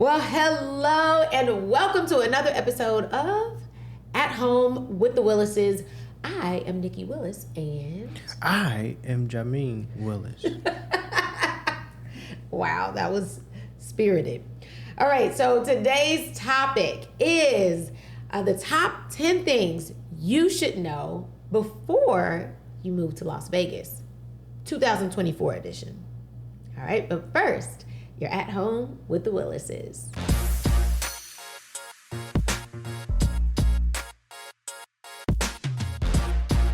Well, hello and welcome to another episode of At Home with the Willises. I am Nicci Willis and I am Jameen Willis. wow, that was spirited. All right, so today's topic is the top 10 things you should know before you move to Las Vegas, 2024 edition. All right, but first, you're at home with the Willises.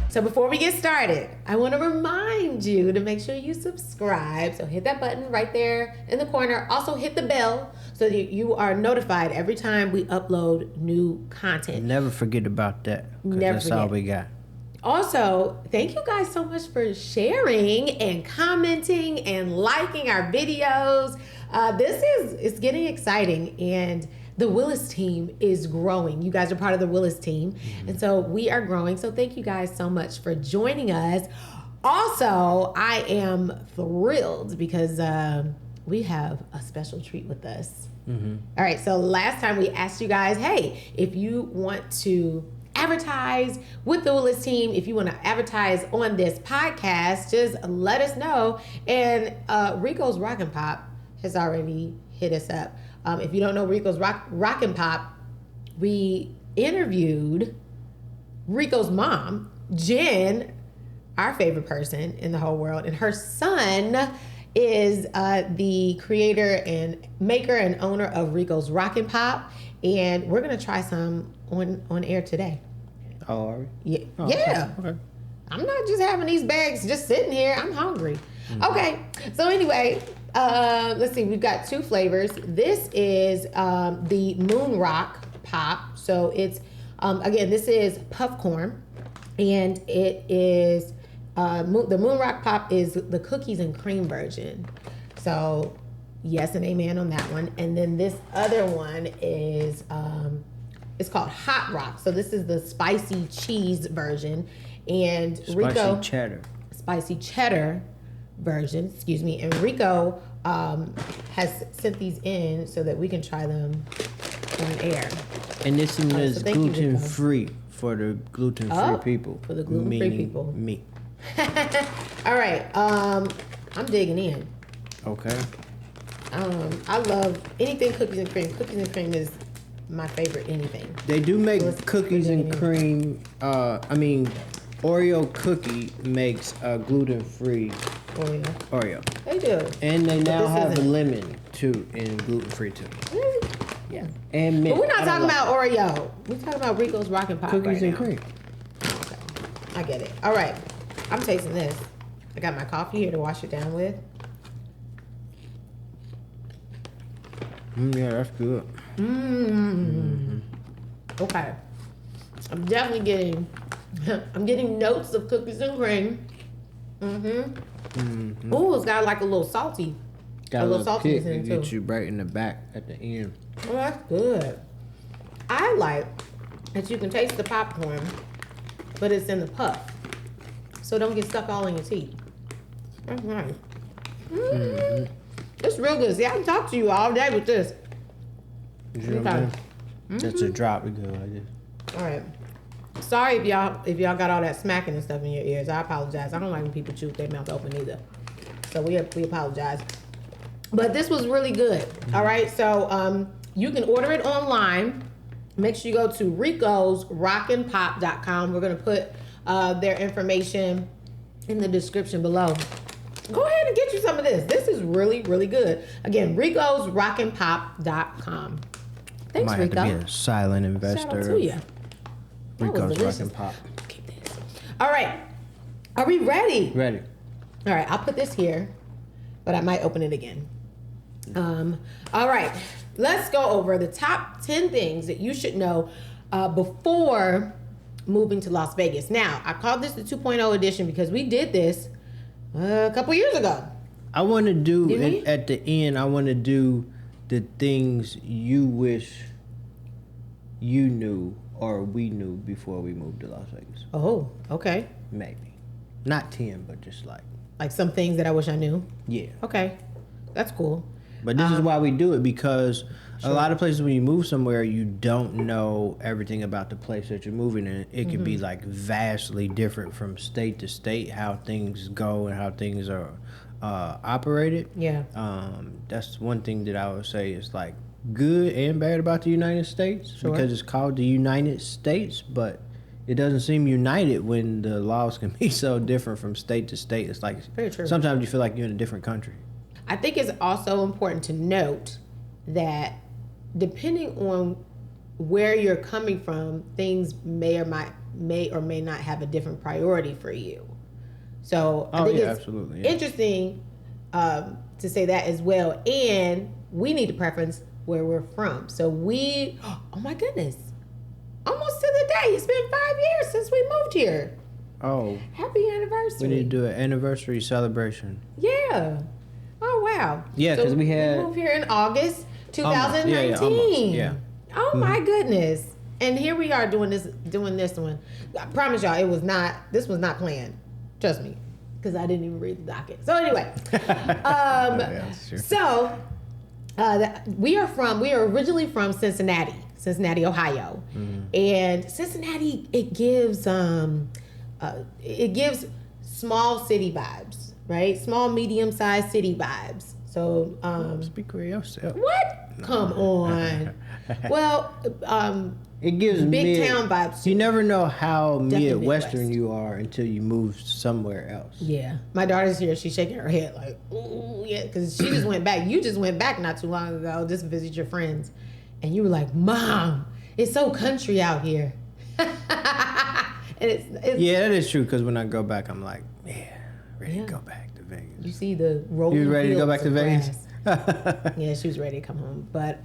So before we get started, I want to remind you to make sure you subscribe. So hit that button right there in the corner. Also hit the bell so that you are notified every time we upload new content. Never forget about that. Never that's forget. all we got. Also, thank you guys so much for sharing and commenting and liking our videos. It's getting exciting, and the Willis Team is growing. You guys are part of the Willis Team, and so we are growing. So thank you guys so much for joining us. Also, I am thrilled because we have a special treat with us. All right, so last time we asked you guys, hey, if you want to advertise with the Willis Team, if you want to advertise on this podcast, just let us know. And Rico's Rock and Pop has already hit us up. If you don't know Rico's Rock and Pop, we interviewed Rico's mom, Jen, our favorite person in the whole world, and her son is the creator and maker and owner of Rico's Rock and Pop, and we're gonna try some on air today. Oh, are we? Yeah. Oh, Yeah. Okay. I'm not just having these bags just sitting here. I'm hungry. Okay. So anyway, let's see. We've got two flavors. This is the Moon Rock Pop. So it's, again, this is puff corn. And it is, the Moon Rock Pop is the cookies and cream version. So yes and amen on that one. And then this other one is, it's called Hot Rock. So this is the spicy cheese version. And Rico... Spicy cheddar version, excuse me. And Rico has sent these in so that we can try them on air. And this one is thank you, gluten Rico. free for the gluten free people. For the gluten-free people. Me. All right. I'm digging in. Okay. I love anything cookies and cream. Cookies and cream is my favorite anything. They do make Let's cookies and begin. cream. Oreo cookie makes gluten free Oreo. They do. And they now this have isn't. lemon too and gluten free too. Really? Yeah. And mint. But we're not I talking don't about Oreo. We're talking about Rico's Rock and Pop cookies right and now. cream. Okay. I get it. All right. I'm tasting this. I got my coffee here to wash it down with. Yeah, that's good. Okay. I'm definitely getting I'm getting notes of cookies and cream. Ooh, it's got like a little salty. Got a little saltiness kick in it to get too. you right in the back at the end. Oh, that's good. I like that you can taste the popcorn, but it's in the puff. So it don't get stuck all in your teeth. That's nice. It's real good. See, I can talk to you all day with this. You know what I'm saying? That's a drop to go like this. All right. Sorry if y'all got all that smacking and stuff in your ears. I apologize. I don't like when people chew with their mouth open either. So we apologize. But this was really good. All right. So you can order it online. Make sure you go to ricosrockandpop.com. We're gonna put their information in the description below. Go ahead and get you some of this. This is really, really good. Again, ricosrockandpop.com. Thanks, Might Rico. have to be a silent investor. Shout out to you. That was Rico's Rock delicious. and Pop. Keep this. All right. Are we ready? Ready. All right. I'll put this here, but I might open it again. All right. Let's go over the top 10 things that you should know before moving to Las Vegas. Now, I called this the 2.0 edition because we did this a couple years ago. I want to do Did we? at the end. I want to do the things you wish you knew or we knew before we moved to Las Vegas. Oh, okay. Maybe not 10, but just like Like some things that I wish I knew. yeah. Okay, that's cool. But this is why we do it, because a lot of places when you move somewhere, you don't know everything about the place that you're moving in. It can be like vastly different from state to state, how things go and how things are operated. Yeah. That's one thing that I would say is like good and bad about the United States, Sure. because it's called the United States, but it doesn't seem united when the laws can be so different from state to state. It's like Very true. sometimes you feel like you're in a different country. I think it's also important to note that depending on where you're coming from, things may or may not have a different priority for you. So I think it's absolutely. interesting to say that as well. And we need to preference where we're from. So oh my goodness, almost to the day. It's been 5 years since we moved here. Oh, Happy anniversary. we need to do an anniversary celebration. Yeah. Oh, wow. Yeah, because we had... moved here in August 2019. Almost, yeah. Oh, my goodness. And here we are doing this one. I promise y'all, this was not planned. Trust me, because I didn't even read the docket. So anyway, that's true. so we are originally from Cincinnati, Ohio, and Cincinnati it gives small city vibes, right? Small, medium-sized city vibes. So Speak for yourself. what? Come on. Well, It gives big town vibes. You never know how Definitely Midwestern Midwest. you are until you move somewhere else. Yeah, my daughter's here. She's shaking her head like, ooh, yeah, because she just went back. You just went back not too long ago just to visit your friends, and you were like, "Mom, it's so country out here." And it's Yeah, that is true, because when I go back, I'm like, ready to go back to Vegas. you see the rolling. You ready to go back fields to of Vegas? grass. Yeah, she was ready to come home, but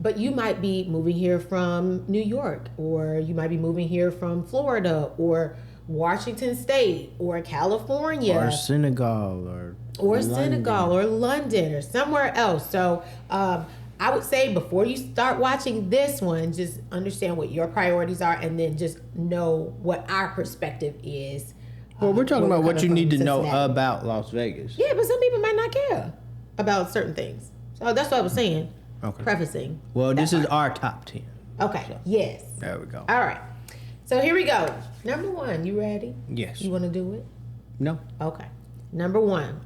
but you might be moving here from New York, or you might be moving here from Florida, or Washington State, or California, Or Senegal, or London. Senegal, or London, or somewhere else. So I would say before you start watching this one, just understand what your priorities are, and then just know what our perspective is. Well, we're talking where about what coming you need to from know Cincinnati. about Las Vegas. Yeah, but some people might not care about certain things. So that's what I was saying. Okay. Prefacing. Well, that this is part. our top 10. Okay. So, Yes. there we go. All right. So here we go. Number 1. You ready? Yes. You want to do it? No. Okay. Number 1.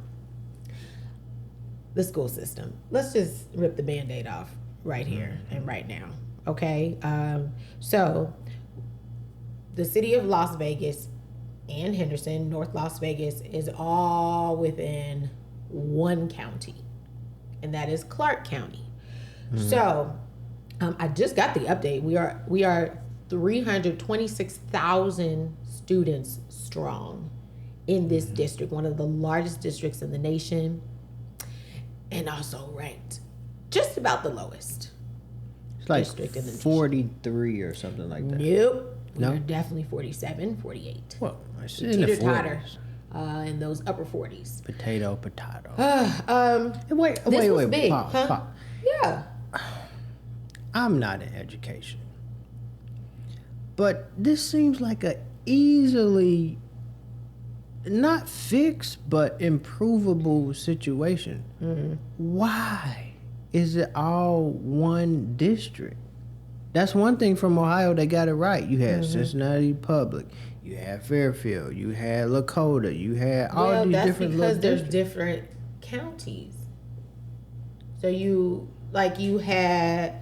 The school system. Let's just rip the Band-Aid off right here and right now. Okay. So the city of Las Vegas and Henderson, North Las Vegas, is all within one county, and that is Clark County. So I just got the update. We are 326,000 students strong in this district, one of the largest districts in the nation, and also ranked just about the lowest It's like district in the nation. 43 or something like that. Nope. No? We're definitely 47, 48. Well, I said in the Teeter-totter 40s. in those upper 40s. Potato. This was big, pause, huh? pause. Yeah. I'm not in education, but this seems like a easily not fixed but improvable situation. Why is it all one district? That's one thing from Ohio, they got it right. You had Cincinnati Public, you had Fairfield, you had Lakota, you had all these different little because there's districts. different counties. So you had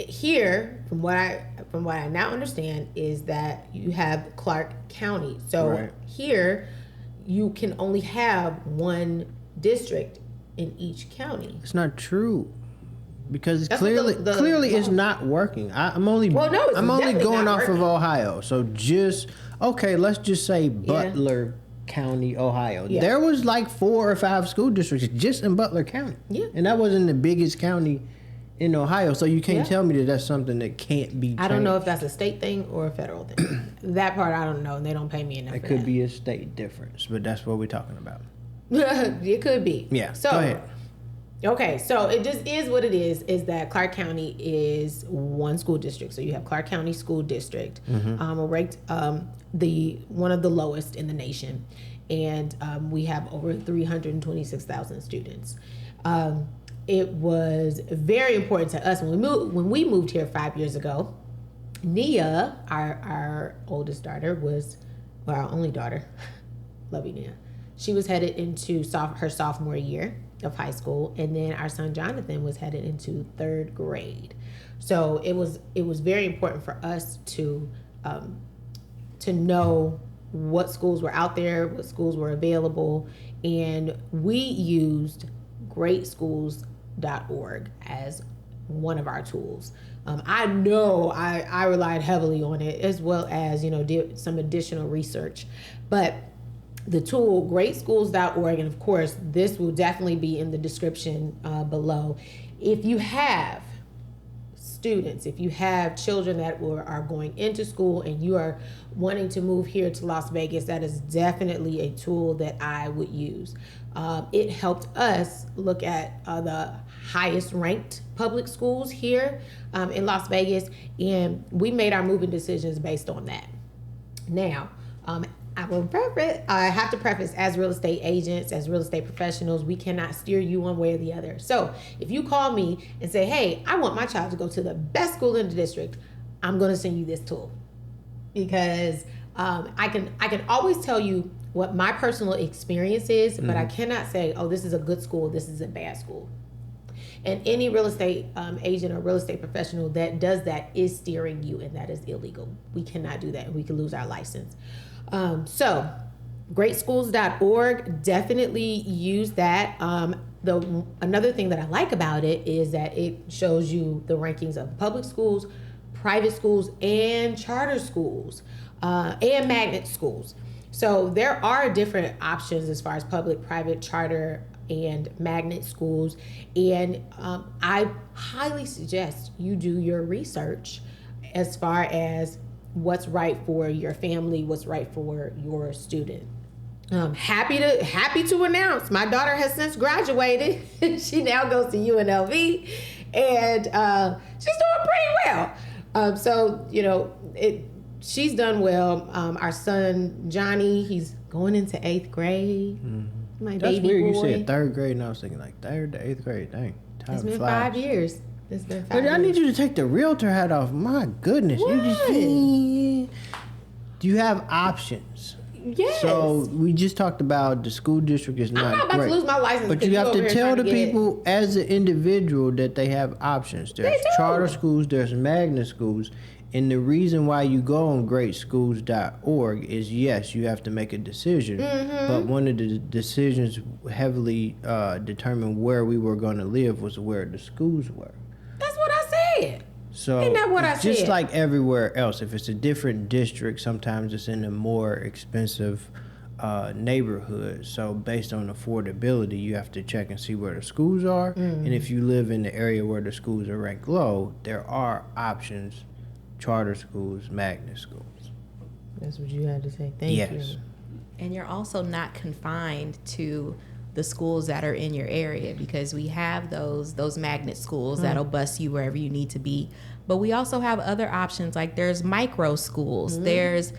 here, from what I now understand, is that you have Clark County. So Right. here you can only have one district in each county. It's not true. Because it's That's what clearly the it's law- not working. I'm only Well, no, it's I'm only definitely going not off of working. Ohio. So let's just say Butler County, Ohio. Yeah. There was like 4 or 5 school districts just in Butler County. Yeah. And that wasn't the biggest county in Ohio. So you can't Yeah. tell me that that's something that can't be changed. I don't know if that's a state thing or a federal thing. That part I don't know, and they don't pay me enough. It for could that. be a state difference, but that's what we're talking about. It could be. Yeah. So, go ahead. okay, so it just is what it is that Clark County is one school district. So you have Clark County School District, ranked one of the lowest in the nation. and we have over 326,000 students. It was very important to us when we moved here 5 years ago. Nia, our oldest daughter, our only daughter, love you, Nia. She was headed into her sophomore year of high school, and then our son Jonathan was headed into 3rd grade. So it was very important for us to know what schools were out there, what schools were available, and we used greatschools.org as one of our tools. I know I relied heavily on it, as well as did some additional research, but the tool greatschools.org, and of course this will definitely be in the description below. If you have students, if you have children that are going into school and you are wanting to move here to Las Vegas, that is definitely a tool that I would use. It helped us look at the highest ranked public schools here in Las Vegas, and we made our moving decisions based on that. Now, I have to preface, as real estate agents, as real estate professionals, we cannot steer you one way or the other. So if you call me and say, hey, I want my child to go to the best school in the district, I'm going to send you this tool, because I can always tell you what my personal experience is, but I cannot say, oh, this is a good school, this is a bad school. And any real estate agent or real estate professional that does that is steering you, and that is illegal. We cannot do that, and we can lose our license. So greatschools.org, definitely use that. Another thing that I like about it is that it shows you the rankings of public schools, private schools, and charter schools, and magnet schools. So there are different options as far as public, private, charter, and magnet schools. And I highly suggest you do your research as far as what's right for your family, what's right for your student. Happy to announce my daughter has since graduated. She now goes to UNLV, and she's doing pretty well. So she's done well. Our son Johnny, he's going into 8th grade. My That's baby weird. boy. You said 3rd grade, and I was thinking like 3rd to 8th grade. Dang, time It's been flies. 5 years. It's been 5 But years. I need you to take the realtor hat off. My goodness, What? you have options. Yes. So we just talked about the school district is I'm not not about great. to lose my license. But 'cause you have over to here tell trying the to get- people as an individual that they have options. There's do. charter schools, there's magnet schools. And the reason why you go on greatschools.org is, yes, you have to make a decision. But one of the decisions heavily determined where we were going to live was where the schools were. That's what I said. So Isn't that what I just said? like everywhere else, if it's a different district, sometimes it's in a more expensive neighborhood. So based on affordability, you have to check and see where the schools are. And if you live in the area where the schools are ranked low, there are options: charter schools, magnet schools. That's what you had to say. Thank Yes. you. And you're also not confined to the schools that are in your area, because we have those magnet schools that'll bus you wherever you need to be. But we also have other options, like there's micro schools, there's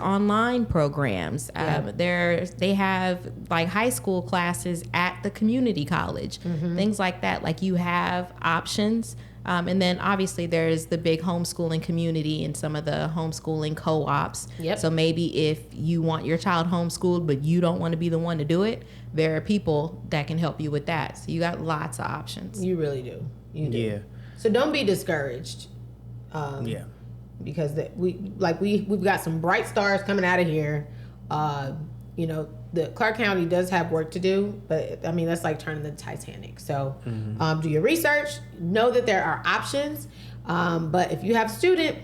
online programs. They have like high school classes at the community college, things like that. Like you have options. And then obviously there's the big homeschooling community and some of the homeschooling co-ops. Yep. So maybe if you want your child homeschooled, but you don't want to be the one to do it, there are people that can help you with that. So you got lots of options. You really do. You do. Yeah. So don't be discouraged. Yeah. Because we've got some bright stars coming out of here. The Clark County does have work to do, but I mean that's like turning the Titanic. So do your research. Know that there are options. But if you have a student,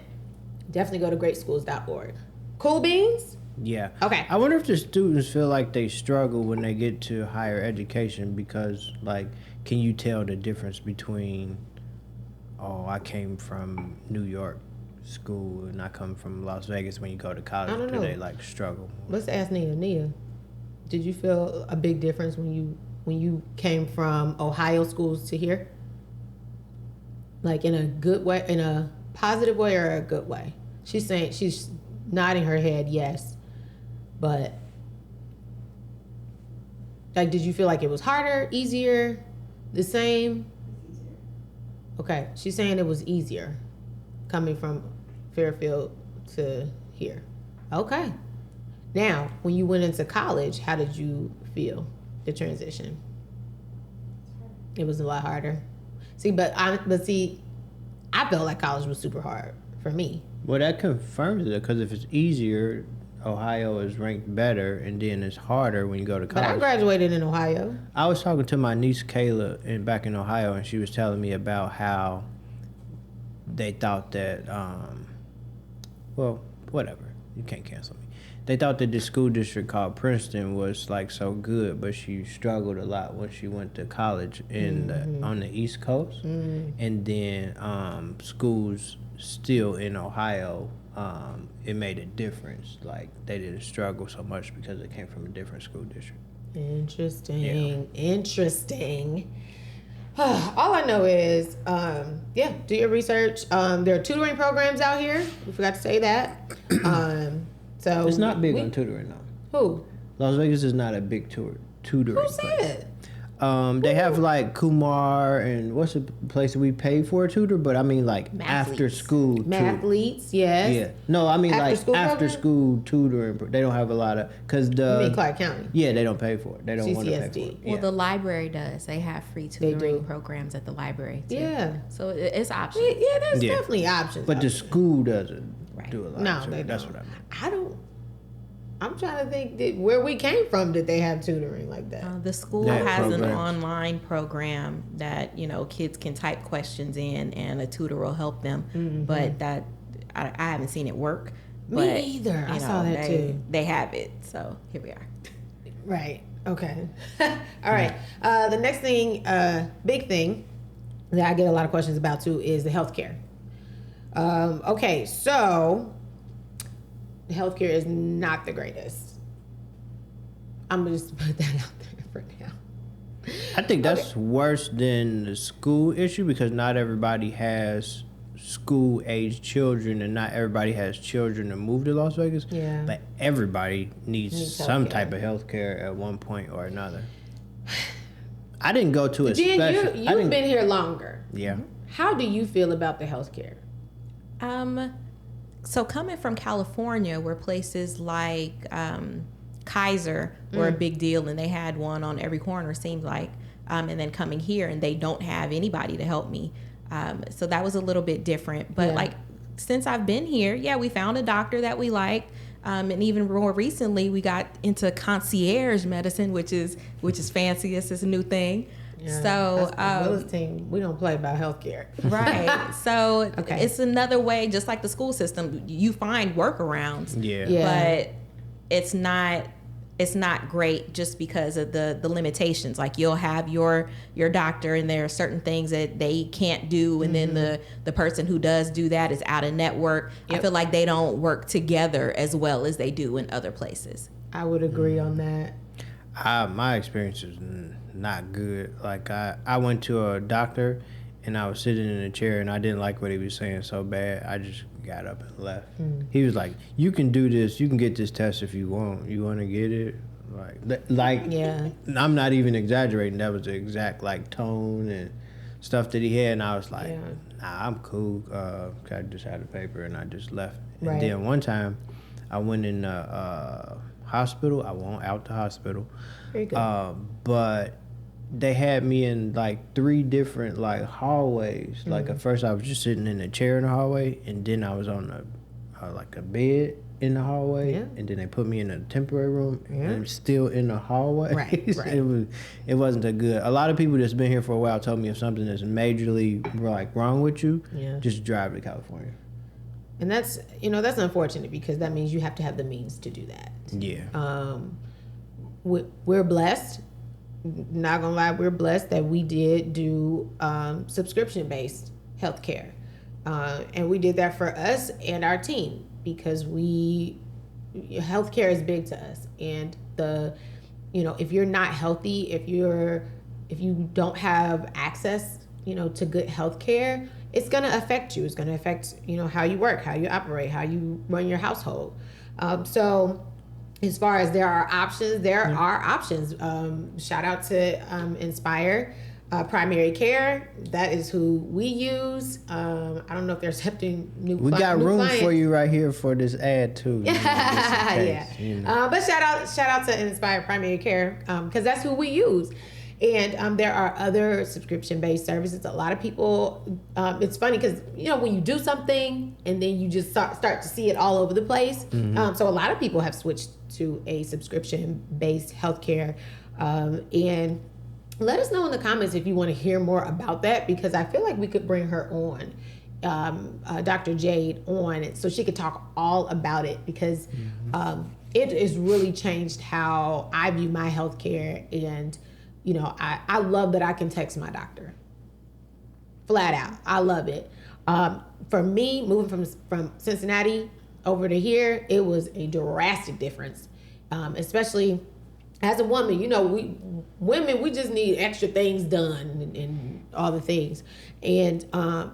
definitely go to greatschools.org. Cool beans? Yeah. Okay. I wonder if the students feel like they struggle when they get to higher education because, like, can you tell the difference between, oh, I came from New York school and I come from Las Vegas when you go to college? I don't Do know. they, like, struggle? Let's ask Nia. Nia, did you feel a big difference when you came from Ohio schools to here? Like in a good way, in a positive way or a good way? She's nodding her head yes, but Like, did you feel like it was harder, easier, the same? Okay, she's saying it was easier coming from Fairfield to here. Okay. Now, when you went into college, how did you feel the transition? It was a lot harder. See, but I felt like college was super hard for me. Well, that confirms it, because if it's easier, Ohio is ranked better, and then it's harder when you go to college. But I graduated in Ohio. I was talking to my niece Kayla back in Ohio, and she was telling me about how they thought that, well, whatever, you can't cancel me. They thought that this school district called Princeton was like so good, but she struggled a lot when she went to college on the East Coast, and then schools still in Ohio. It made a difference. Like, they didn't struggle so much because it came from a different school district. Interesting. All I know is, do your research. There are tutoring programs out here. We forgot to say that. So it's not big on tutoring, though. Who? Las Vegas is not a big tutoring Who said? They have like Kumar and what's the place that we pay for a tutor, but I mean like after school Mathletes, yes. Yeah. No, I mean after school tutoring. They don't have a lot of, because You mean Clark County? Yeah, they don't pay for it. They don't want to pay for it. Well, the library does. They have free tutoring programs at the librry too. Yeah. So it's options. Yeah, there's definitely options. But the school doesn't do a lot. No, they don't. That's what I mean. I'm trying to think that where we came from, did they have tutoring like that? The school has an online program that, kids can type questions in and a tutor will help them. Mm-hmm. But that I haven't seen it work. Me either. I saw that too. They have it. So here we are. Right. Okay. All right. The next thing, big thing that I get a lot of questions about too is the healthcare. Okay, so healthcare is not the greatest. I'm gonna just put that out there for now. I think that's worse than the school issue, because not everybody has school-age children, and not everybody has children to move to Las Vegas. Yeah. But everybody needs some type of healthcare at one point or another. I didn't go to a special. You've been here longer. Yeah. How do you feel about the healthcare? So coming from California, where places like Kaiser were a big deal, and they had one on every corner, seemed like, and then coming here and they don't have anybody to help me. So that was a little bit different. But like, since I've been here, we found a doctor that we liked. And even more recently, we got into concierge medicine, which is fancy. This is a new thing. Yeah, so Willis Team, we don't play about healthcare. Right. So it's another way, just like the school system, you find workarounds. Yeah. But it's not great just because of the limitations. Like, you'll have your doctor, and there are certain things that they can't do, and then the person who does do that is out of network. I feel like they don't work together as well as they do in other places. I would agree on that. My experience is not good. Like, I went to a doctor, and I was sitting in a chair, and I didn't like what he was saying so bad. I just got up and left. He was like, "You can do this. You can get this test if you want. You want to get it?" Like, yeah. I'm not even exaggerating. That was the exact tone and stuff that he had, and I was like, "Nah, I'm cool." I just had a paper, and I just left. Right. And then one time, I went in the hospital. I won't out the hospital. Very good. But they had me in 3 different hallways. At first I was just sitting in a chair in the hallway, and then I was on a bed in the hallway, and then they put me in a temporary room, and I'm still in the hallway. Right. It wasn't that good. A lot of people that's been here for a while told me if something is majorly wrong with you, just drive to California. And that's unfortunate, because that means you have to have the means to do that. Yeah. We're blessed. Not gonna lie, we're blessed that we did do subscription-based healthcare, and we did that for us and our team, because healthcare is big to us. And if you're not healthy, if you don't have access, to good healthcare, it's gonna affect you. It's gonna affect how you work, how you operate, how you run your household. So as far as there are options, shout out to Inspire Primary Care. That is who we use. I don't know if they're accepting new We got new room clients. for you right here for this ad too. But shout out to Inspire Primary Care because that's who we use. And there are other subscription-based services. A lot of people, it's funny because, when you do something and then you just start to see it all over the place. So a lot of people have switched to a subscription-based healthcare. And let us know in the comments if you want to hear more about that, because I feel like we could bring her on, Dr. Jade on, so she could talk all about it, because it has really changed how I view my healthcare. And I love that I can text my doctor. Flat out. I love it. For me, moving from Cincinnati over to here, it was a drastic difference. Especially as a woman, we just need extra things done and all the things. And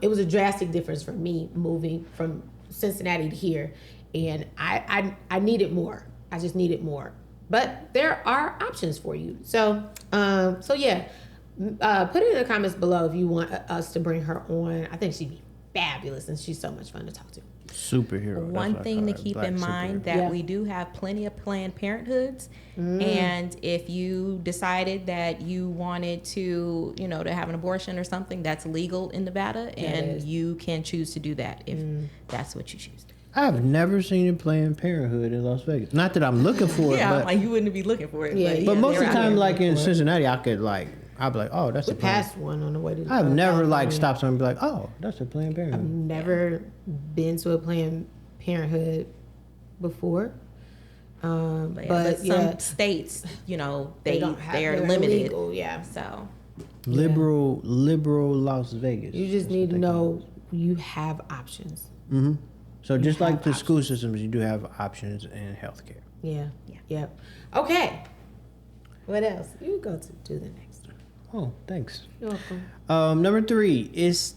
it was a drastic difference for me moving from Cincinnati to here. And I needed more. I just needed more. But there are options for you. So yeah, put it in the comments below if you want us to bring her on. I think she'd be fabulous, and she's so much fun to talk to. Superhero. One thing to keep in mind that we do have plenty of Planned Parenthoods, and if you decided that you wanted to, to have an abortion or something, that's legal in Nevada, and you can choose to do that if that's what you choose. I've never seen a Planned Parenthood in Las Vegas. Not that I'm looking for it, but like you wouldn't be looking for it. but most of the time, like in Cincinnati, I'd be like, oh, that's a Planned. Passed one on the way to. I've never stopped someone and be like, oh, that's a Planned Parenthood. I've never been to a Planned Parenthood before. But some states, they don't have, they're limited. Illegal, So liberal Las Vegas. You just need to know you have options. Mm-hmm. So just like the school systems, you do have options in healthcare. Yeah. Yep. Okay. What else? You go to do the next one. Oh, thanks. You're welcome. Number 3 it's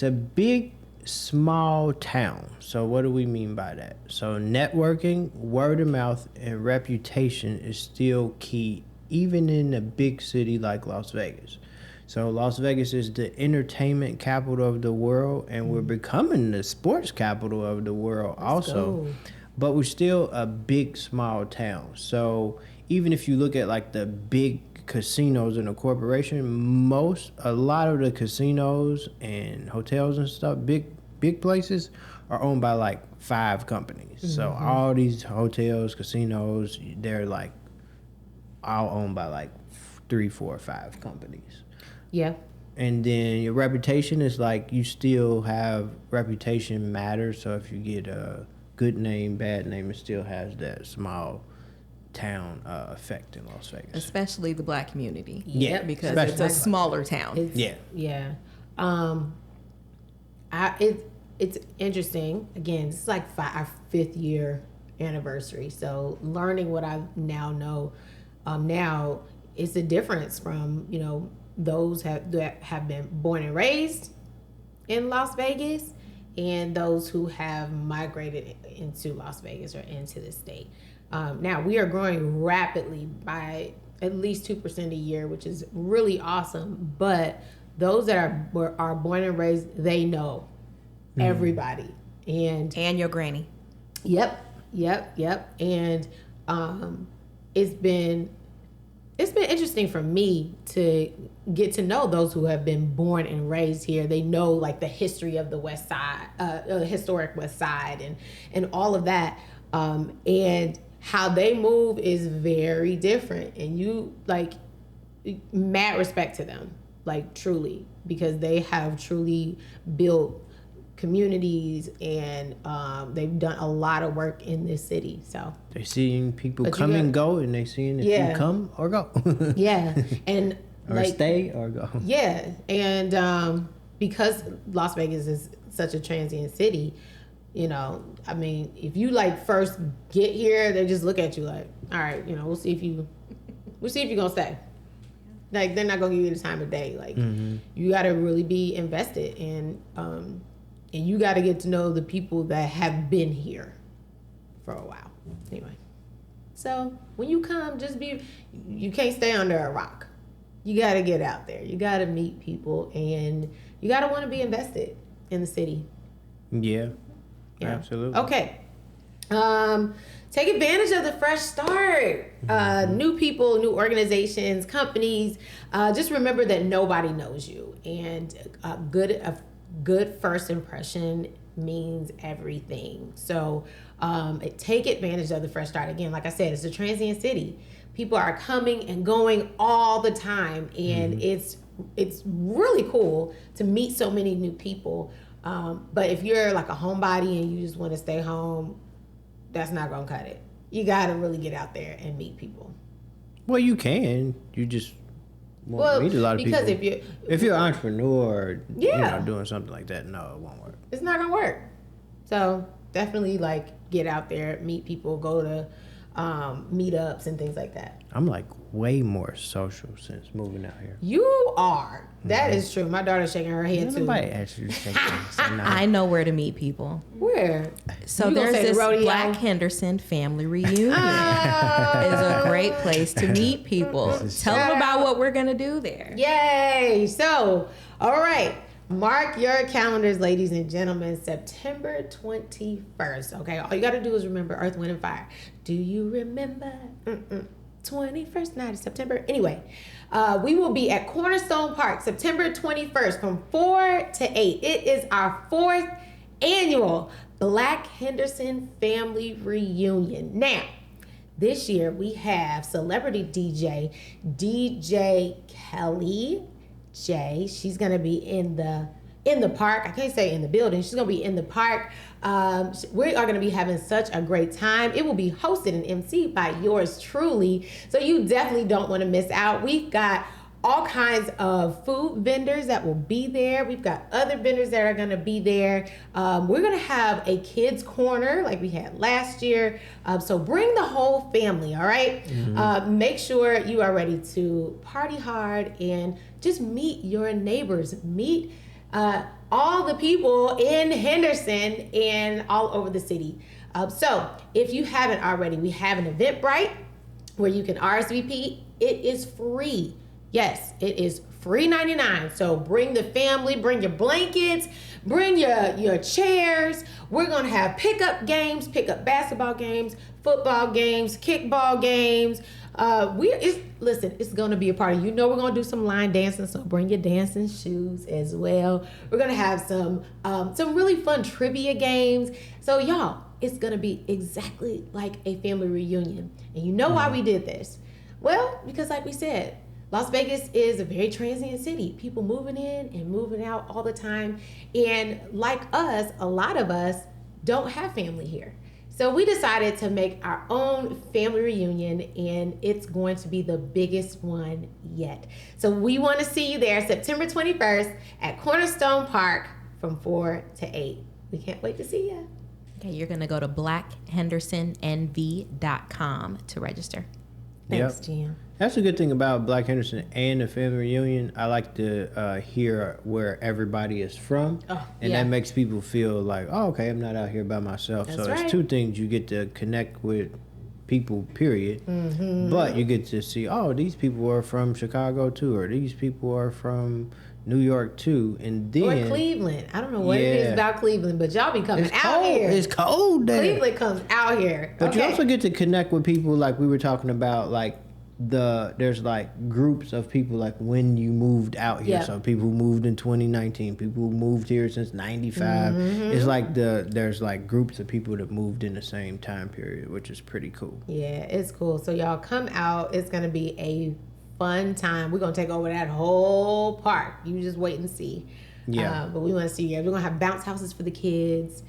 a big, small town. So what do we mean by that? So networking, word of mouth, and reputation is still key, even in a big city like Las Vegas. So Las Vegas is the entertainment capital of the world, and we're becoming the sports capital of the world also. But we're still a big, small town. So even if you look at like the big casinos in a corporation, a lot of the casinos and hotels and stuff, big places, are owned by like 5 companies. So all these hotels, casinos, they're like all owned by like 3, 4, 5 companies. Yeah. And then your reputation is like, you still have reputation matters. So if you get a good name, bad name, it still has that small town effect in Las Vegas. Especially the Black community. Yeah. Because it's a smaller town. Yeah. It's interesting. Again, it's like our 5th year anniversary. So learning what I now know, now it's a difference from, those that have been born and raised in Las Vegas and those who have migrated into Las Vegas or into the state. Now we are growing rapidly by at least 2% a year, which is really awesome. But those that are born and raised, they know everybody and your granny. Yep. And it's been interesting for me to get to know those who have been born and raised here. They know like the history of the West Side, historic West Side, and all of that. And how they move is very different. And you like mad respect to them, like truly, because they have truly built communities and they've done a lot of work in this city. So they're seeing people come and go, and they're seeing if you come or go. And or stay or go. And because Las Vegas is such a transient city, I mean, if you like first get here, they just look at you like, all right, we'll see if you're gonna stay. Like, they're not gonna give you the time of day. Like, you gotta really be invested in and you got to get to know the people that have been here for a while. Anyway. So when you come, you can't stay under a rock. You got to get out there. You got to meet people, and you got to want to be invested in the city. Yeah. Absolutely. Okay. Take advantage of the fresh start. New people, new organizations, companies. Just remember that nobody knows you, and a good first impression means everything. So take advantage of the fresh start. Again, like I said, it's a transient city. People are coming and going all the time, and it's really cool to meet so many new people. But if you're like a homebody and you just want to stay home, that's not gonna cut it. You gotta really get out there and meet people. Well, you can. You just won't meet a lot of people. Because if you're an entrepreneur, doing something like that, no, it won't work. It's not gonna work. So definitely get out there, meet people, go to meetups and things like that. I'm way more social since moving out here. You are. That is true. My daughter's shaking her head too. Nobody asked you to say things. I know where to meet people. Where? So there's this Black Henderson family reunion. It's a great place to meet people. Tell them about what we're going to do there. Yay. So, all right. Mark your calendars, ladies and gentlemen, September 21st. Okay, all you got to do is remember Earth, Wind, and Fire. Do you remember? 21st night of September. Anyway, we will be at Cornerstone Park September 21st from 4 to 8. It is our 4th annual Black Henderson Family Reunion. Now, this year we have celebrity DJ Kelly J. She's gonna be in the park. I can't say in the building. She's gonna be in the park. We are gonna be having such a great time. It will be hosted and emceed by yours truly. So you definitely don't want to miss out. We've got all kinds of food vendors that will be there. We've got other vendors that are gonna be there. We're gonna have a kids corner like we had last year. So bring the whole family, all right? Make sure you are ready to party hard and just meet your neighbors. Meet all the people in Henderson and all over the city. So if you haven't already, we have an Eventbrite where you can RSVP. It is free. Yes, it is free 99. So bring the family, bring your blankets, bring your chairs. We're gonna have pickup games, pickup basketball games, football games, kickball games. Listen, it's gonna be a party. You know we're gonna do some line dancing, so bring your dancing shoes as well. We're gonna have some really fun trivia games. So y'all, it's gonna be exactly like a family reunion. And you know why we did this? Well, because like we said, Las Vegas is a very transient city. People moving in and moving out all the time. And like us, a lot of us don't have family here. So we decided to make our own family reunion, and it's going to be the biggest one yet. So we want to see you there September 21st at Cornerstone Park from 4 to 8. We can't wait to see you. Okay, you're going to go to blackhendersonnv.com to register. Thanks, Jan. That's a good thing about Black Henderson and the family reunion. I like to hear where everybody is from, and that makes people feel like, oh, okay, I'm not out here by myself. That's so right. It's two things. You get to connect with people, period, but you get to see, oh, these people are from Chicago too, or these people are from New York too, and then or Cleveland. I don't know what it is about Cleveland, but y'all be coming out here. It's cold there. Cleveland comes out here. But you also get to connect with people like we were talking about, like there's like groups of people like when you moved out here. So people who moved in 2019, people who moved here since 95. It's like there's like groups of people that moved in the same time period, which is pretty cool. Yeah, it's cool. So y'all come out. It's gonna be a fun time. We're gonna take over that whole park. You just wait and see. Yeah. But we want to see you. We're gonna have bounce houses for the kids,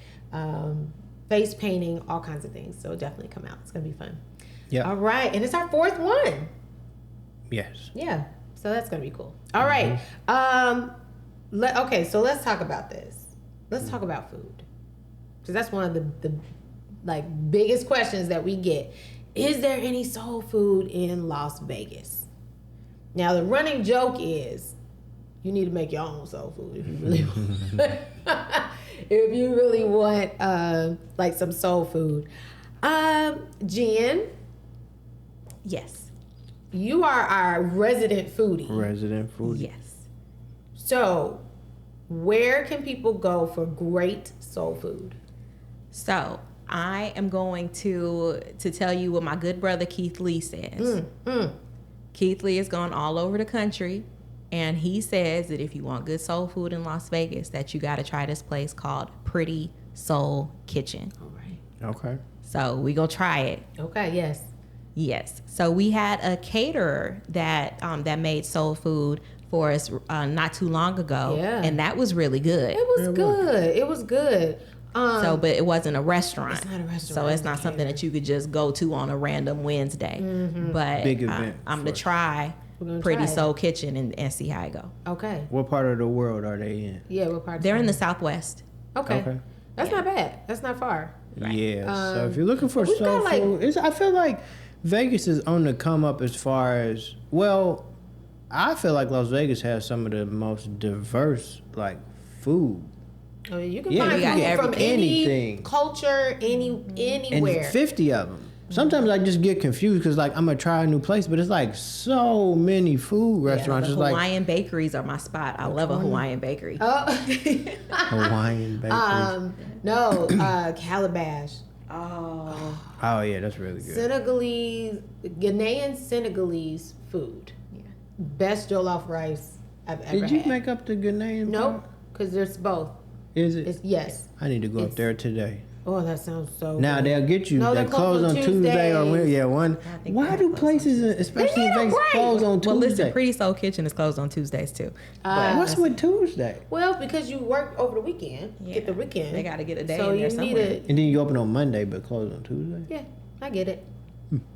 face painting, all kinds of things. So definitely come out. It's gonna be fun. Yeah. All right, and it's our 4th one. Yes. Yeah. So that's gonna be cool. All right. Okay. So let's talk about this. Let's talk about food, because that's one of the like biggest questions that we get. Is there any soul food in Las Vegas? Now the running joke is, you need to make your own soul food if you really want. If you really want like some soul food. Jen, Yes. You are our resident foodie. Resident foodie. Yes. So, where can people go for great soul food? So I am going to tell you what my good brother Keith Lee says. Keith Lee has gone all over the country, and he says that if you want good soul food in Las Vegas, that you got to try this place called Pretty Soul Kitchen. All right. Okay. So we gonna try it. Okay, yes. Yes. So we had a caterer that made soul food for us not too long ago, Yeah. and that was really good. It was good. It was good. So, but it wasn't a restaurant. It's not a restaurant. So it's not something that you could just go to on a random Wednesday. But Big event I'm for to us. try gonna Pretty try it. Soul Kitchen and see how it go. Okay. What part of the world are they in? Yeah, what part? They're in the Southwest. Okay. Okay. That's not bad. That's not far. Yeah. So if you're looking for we've soul got, like- food, I feel like Vegas is on the come up as far as, well, I feel like Las Vegas has some of the most diverse like food. I mean, you can Yeah, find you got food from any anything. culture, anywhere. And 50 of them. Sometimes I just get confused because like I'm gonna try a new place, but it's like so many food restaurants. The It's like Hawaiian bakeries are my spot. I love a Hawaiian bakery. Oh. Hawaiian bakeries. No, Calabash. Oh yeah, that's really good. Senegalese, Ghanaian Senegalese food. Yeah. Best jollof rice I've ever Did you had. make up the Ghanaian? Nope, part? because there's both. Is it? It's yes. I need to go up it's- there today. Oh, that sounds so. Now good. they'll get you. No, they they're close on Tuesday or Wednesday. Yeah, one. I think Why they're do closed places, especially in need a Vegas, break. close on Tuesday? Well, listen, Pretty Soul Kitchen is closed on Tuesdays too. What's with Tuesday? Well, because you work over the weekend, Yeah. get the weekend. They got to get a day so in there you need somewhere. a. And then you open on Monday, but close on Tuesday. Yeah, I get it.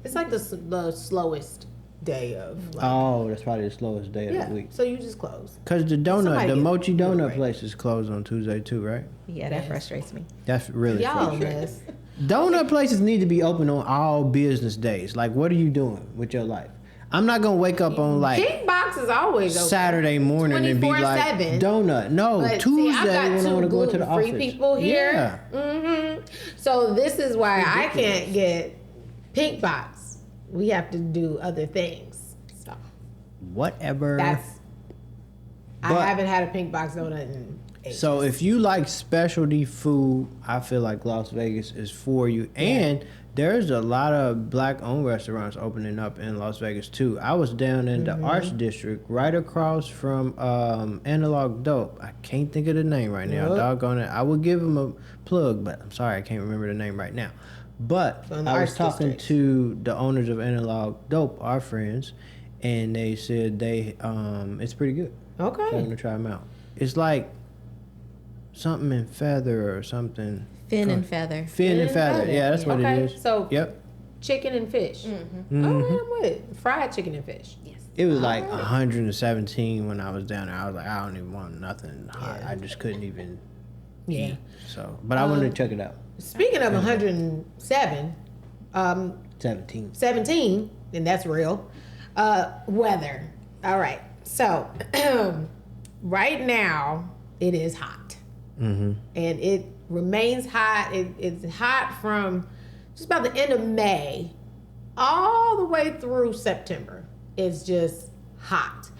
It's like the slowest day of. Like, Oh, that's probably the slowest day of yeah. the week. So you just close. Cause the Somebody the get- mochi get a donut break. place is closed on Tuesday too, right? Yeah, that frustrates me. That's really Y'all frustrating. mess. Donut places need to be open on all business days. Like, what are you doing with your life? I'm not gonna wake up on like Pink box is always open. Saturday morning and be like 24/7. donut. No, But Tuesday see, I've got when I two want to go into the gluten-free office. people here. Yeah. So this is why I can't get pink box. We have to do other things. So Whatever. that's. But- I haven't had a pink box donut in ages. So if you like specialty food, I feel like Las Vegas is for you. And there's a lot of black-owned restaurants opening up in Las Vegas too. I was down in the Arts District, right across from Analog Dope. I can't think of the name right now. What? Doggone it! I would give them a plug, but I'm sorry, I can't remember the name right now. But So in the I was Arts talking District. to the owners of Analog Dope, our friends, and they said it's pretty good. So I'm Okay. gonna try them out. It's like something in feather or something. Fin and feather. Fin and feather. Yeah, that's what Okay, it is. so- Yep. Chicken and fish. Mm-hmm. Oh, yeah, I'm with it. Fried chicken and fish. Yes. It was like 117 when I was down there. I was like, I don't even want nothing hot. I just couldn't even Yeah. eat. So, but I wanted to check it out. Speaking of 107, 17. 17, and that's real. Weather. All right. So, right now, it is hot. Mm-hmm. And it remains hot. It's hot from just about the end of May all the way through September. It's just hot.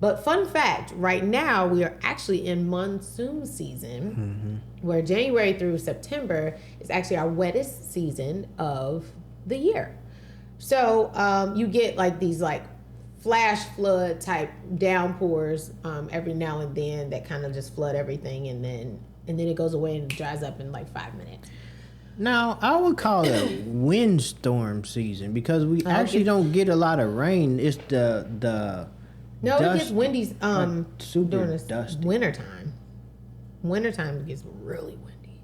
But fun fact, right now we are actually in monsoon season, where January through September is actually our wettest season of the year. So you get like these like flash flood type downpours every now and then that kind of just flood everything, and then it goes away and dries up in like 5 minutes. Now, I would call it windstorm season because we actually don't get a lot of rain. It's the No, it dust, gets windy super during the dusty. wintertime. Wintertime it gets really windy.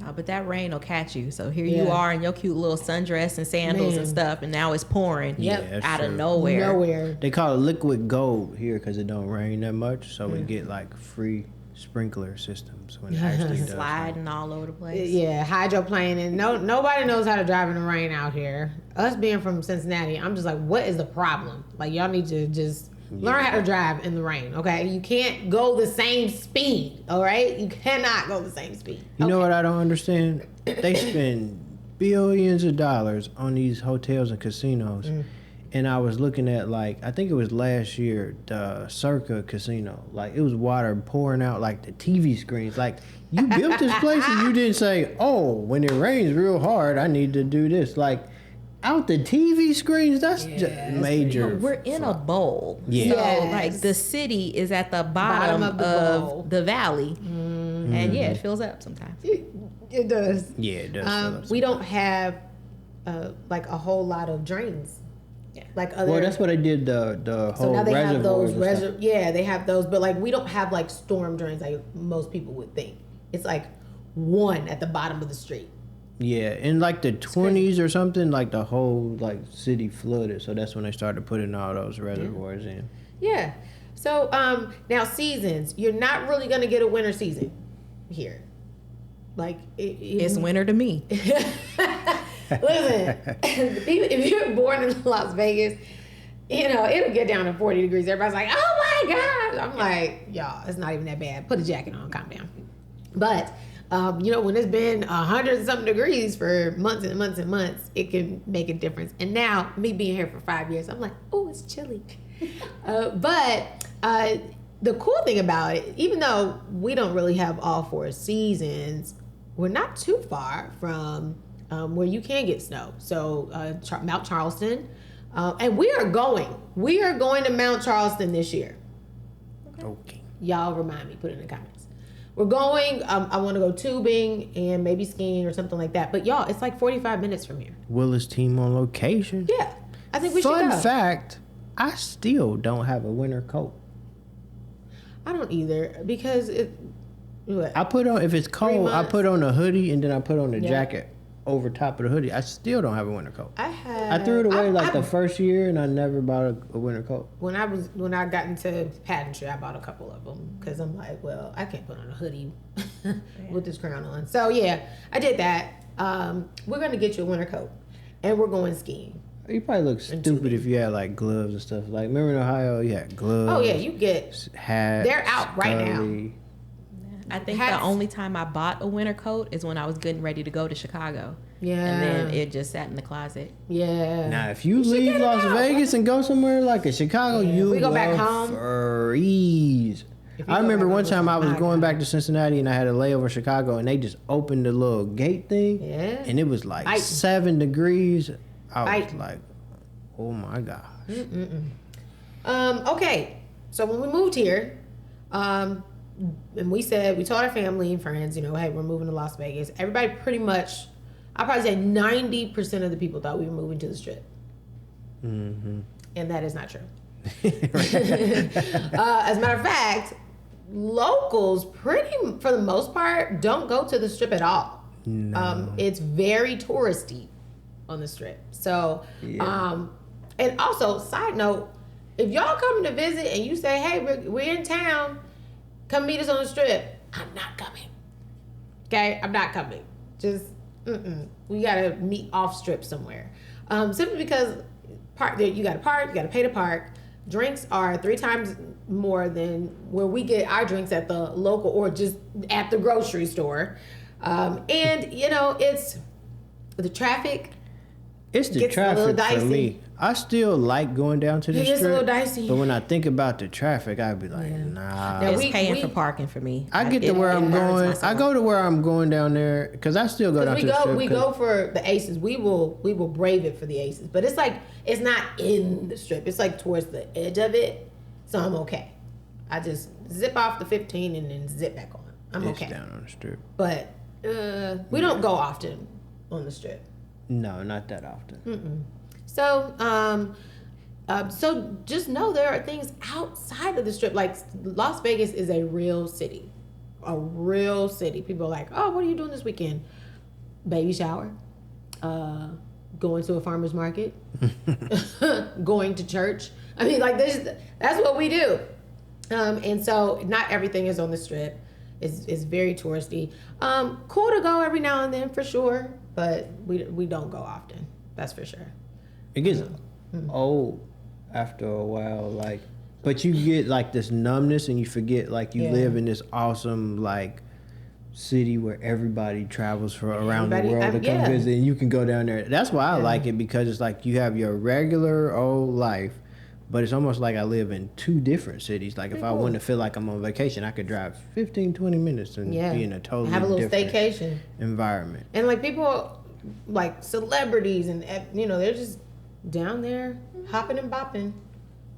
Oh, but that rain will catch you. So here you Yeah. are in your cute little sundress and sandals and Man. stuff, and now it's pouring Yep. Yeah, that's out of true. nowhere. Nowhere. They call it liquid gold here because it don't rain that much, so we get like free sprinkler systems when it actually does. rain. Sliding all over the place. Yeah, hydroplaning. Nobody knows how to drive in the rain out here. Us being from Cincinnati, I'm just like, what is the problem? Like, y'all need to just learn how to drive in the rain, okay? You can't go the same speed, all right? You cannot go the same speed. You know what I don't understand? They spend billions of dollars on these hotels and casinos. And I was looking at, like, I think it was last year, the Circa Casino. Like, it was water pouring out, like, the TV screens. Like, you built this place and you didn't say, oh, when it rains real hard, I need to do this. Like, out the TV screens, that's just major. We're in a bowl. Yeah. So, like, the city is at the bottom of the valley. And, yeah, it fills up sometimes. It does. Yeah, it does. We don't have, like, a whole lot of drains. Like other, well, that's what I did. The whole so now they have those reservoirs. yeah, they have those, but like we don't have like storm drains like most people would think. It's like one at the bottom of the street. Yeah, in like the 20s or something, like the whole like city flooded. So that's when they started putting all those reservoirs in. Yeah. So now seasons, you're not really gonna get a winter season here. Like it's winter to me. Listen, if you're born in Las Vegas, you know, it'll get down to 40 degrees. Everybody's like, oh my God. I'm like, y'all, it's not even that bad. Put a jacket on, calm down. But, you know, when it's been 100 and something degrees for months and months and months, it can make a difference. And now, me being here for 5 years, I'm like, oh, it's chilly. But the cool thing about it, even though we don't really have all 4 seasons, we're not too far from where you can get snow. So Mount Charleston, and we are going to Mount Charleston this year. Okay. Y'all remind me, put it in the comments. We're going, I want to go tubing and maybe skiing or something like that. But y'all, it's like 45 minutes from here. Willis Team on location. Yeah, I think we should go. Fun fact, I still don't have a winter coat. I don't either because I put on, if it's cold, I put on a hoodie and then I put on a Yeah. jacket over top of the hoodie. I still don't have a winter coat. I threw it away the first year and I never bought a winter coat. When I got into pageantry, I bought a couple of them because I'm like, well, I can't put on a hoodie with this crown on. So yeah, I did that. We're gonna get you a winter coat, and we're going skiing. You probably look stupid if you had like gloves and stuff. Like, remember in Ohio, you had gloves. Oh yeah, you get hats. They're out right now. I think the only time I bought a winter coat is when I was getting ready to go to Chicago. Yeah. And then it just sat in the closet. Yeah. Now, if you leave Las Vegas and go somewhere like Chicago, you we go back will home. freeze. I remember one time I was going back to Cincinnati and I had a layover in Chicago and they just opened the little gate thing. Yeah. And it was like 7 degrees. I was like, oh my gosh. Okay. So when we moved here, and we told our family and friends, you know, hey, we're moving to Las Vegas. Everybody pretty much, I'd probably say 90% of the people thought we were moving to the Strip. Mm-hmm. And that is not true. As a matter of fact, locals for the most part, don't go to the Strip at all. No. It's very touristy on the Strip. So, and also, side note, if y'all coming to visit and you say, hey, we're in town, come meet us on the Strip, I'm not coming. Okay? I'm not coming. Just, we gotta meet off Strip somewhere. Simply because you gotta park, you gotta pay to park. Drinks are 3 times more than where we get our drinks at the local or just at the grocery store. And, you know, it's the traffic. It's the traffic for me. I still like going down to the Strip. It's a little dicey. But when I think about the traffic, I'd be like, nah. It's paying for parking for me. I get to where I'm going. I go to where I'm going down there because I still go down to the Strip. We go for the Aces. We will brave it for the Aces. But it's like, it's not in the Strip. It's like towards the edge of it. So I'm okay. I just zip off the 15 and then zip back on. I'm okay. It's down on the Strip. But we don't go often on the Strip. No, not that often. So, so just know there are things outside of the Strip. Like Las Vegas is a real city. A real city. People are like, oh, what are you doing this weekend? Baby shower. Going to a farmer's market. Going to church. I mean, like that's what we do. And so not everything is on the Strip. It's very touristy. Cool to go every now and then for sure, but we don't go often. That's for sure. It gets old after a while, like, but you get like this numbness and you forget like you live in this awesome like city where everybody travels from around the Everybody- world to come yeah. visit, and you can go down there. That's why I like it, because it's like you have your regular old life, but it's almost like I live in two different cities. Like if I want to feel like I'm on vacation, I could drive 15, 20 minutes and be in a totally have a little different staycation environment. And like people, like celebrities, and they're just down there hopping and bopping.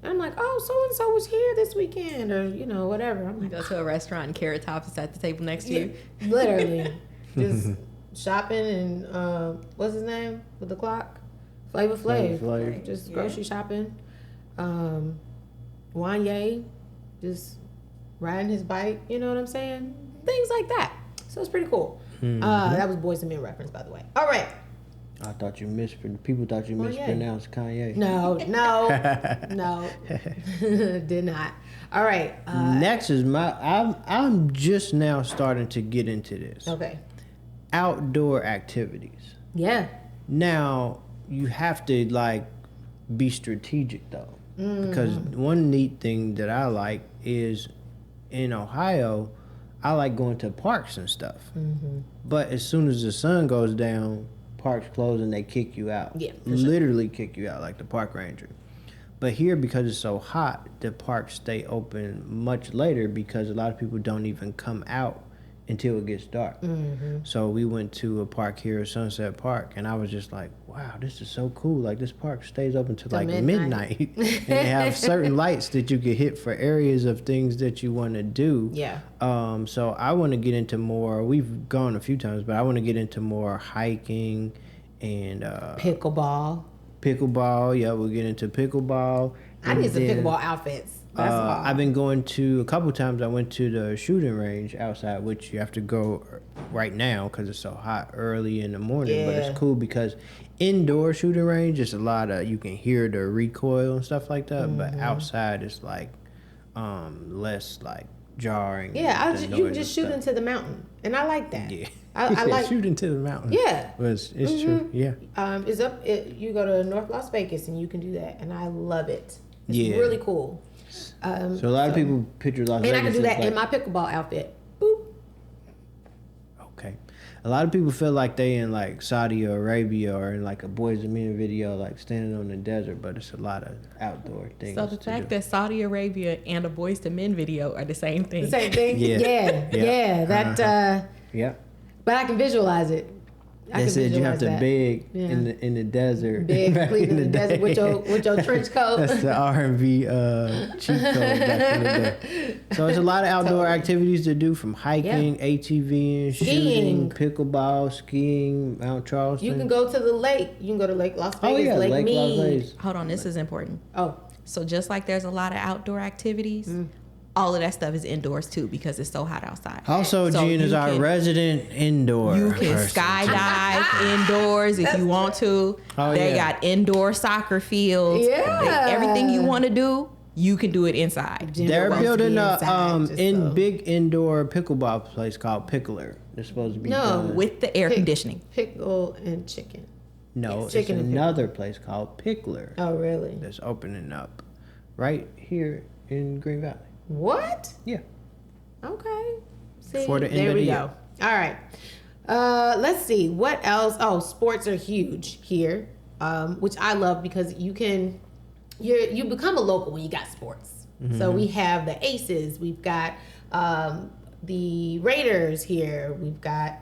And I'm like, oh, so and so was here this weekend, or whatever. I'm like, Go to a restaurant and Carrot Top is at the table next to you. literally, just shopping and what's his name with the clock? Flavor Flav. Just grocery shopping. Wanye, just riding his bike. You know what I'm saying? Things like that. So it's pretty cool. That was Boys and Men reference, by the way. All right. I thought you people thought you mispronounced Kanye. No, did not. All right. Next is I'm just now starting to get into this. Okay. Outdoor activities. Yeah. Now you have to like be strategic though, because one neat thing that I like is in Ohio, I like going to parks and stuff. But as soon as the sun goes down, parks close and they kick you out. Yeah, literally kick you out, like the park ranger. But here, because it's so hot, the parks stay open much later because a lot of people don't even come out until it gets dark. So we went to a park here, Sunset Park, and I was just like, wow, this is so cool. Like this park stays open till like midnight. And they have certain lights that you can hit for areas of things that you want to do. Yeah. So I want to get into more, we've gone a few times, but I want to get into more hiking and Pickleball. Yeah, we'll get into pickleball. I need some pickleball outfits. That's all. I've been going to, a couple times I went to the shooting range outside, which you have to go right now because it's so hot early in the morning. But it's cool because indoor shooting range, it's a lot of, you can hear the recoil and stuff like that. But outside it's like less like jarring. Yeah, you can just shoot into the mountain. And I like that. Yeah. I like shoot into the mountain. Yeah. It's true. Yeah. You go to North Las Vegas and you can do that. And I love it. It's Yeah. really cool. So a lot of people picture Las Vegas. And I can do that as in my pickleball outfit. Boop. Okay. A lot of people feel like they in like Saudi Arabia or in like a Boys and Men video, like standing on the desert, but it's a lot of outdoor things. So the fact that Saudi Arabia and a Boys to Men video are the same thing. The same thing? Yeah. Yeah. Yeah. But I can visualize it. They said you have to beg in the desert. Big in the desert with your trench coat. That's the R&B cheat code back in the day. So it's a lot of outdoor activities to do, from hiking, ATVing, shooting, pickleball, skiing, Mount Charleston. You can go to the lake. You can go to Lake Las Vegas, Lake Mead. Las Vegas. Hold on, this is important. Oh. So just like there's a lot of outdoor activities, all of that stuff is indoors too because it's so hot outside. Also, So Jean is our resident indoor You can person. skydive indoors if you want to. They got indoor soccer fields. Yeah. Everything you want to do, you can do it inside. They're building a big indoor pickleball place called Pickler. It's supposed to be done. With the air conditioning. Pickle and chicken. No, it's chicken and another place called Pickler Oh, really? that's opening up right here in Green Valley. What? Yeah. Okay. See, For the end there of the we year. go. All right. Let's see. What else? Oh, sports are huge here, which I love because you become a local when you got sports. So we have the Aces. We've got the Raiders here. We've got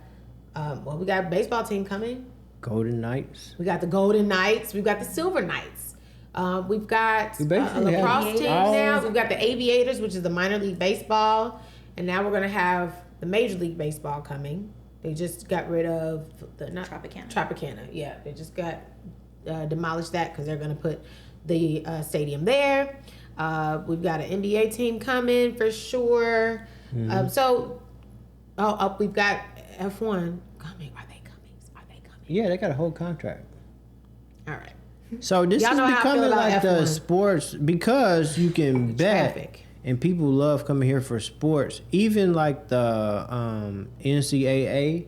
we got a baseball team coming. Golden Knights. We got the Golden Knights. We've got the Silver Knights. We've got a basically have lacrosse team all- now. We've got the Aviators, which is the minor league baseball. And now we're going to have the Major League Baseball coming. They just got rid of the Tropicana. Yeah, they just got demolished that because they're going to put the stadium there. We've got an NBA team coming for sure. We've got F1 coming. Are they coming? Yeah, they got a whole contract. All right. So this Y'all is know how I feel becoming about like the F1. sports, because you can bet, Traffic. and people love coming here for sports. Even like the NCAA